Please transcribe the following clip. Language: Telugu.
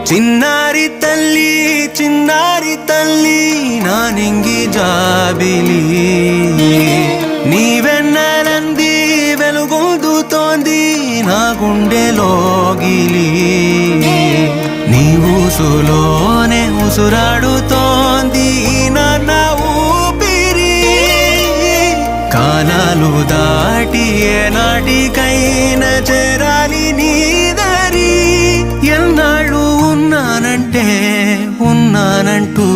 చిన్నారి తల్లి నా నింగి జాబిలి నీ వెన్నెలంది వెలుగొందుతోంది నా గుండెలోగిలి నీ ఊసులోనే ఉసురాడుతోంది నా ఊపిరి కాలాలు దాటి ఏనాటికైనా చేరాలి నీ దారి ఎన్నాళ్ళు ఉన్నానంటూ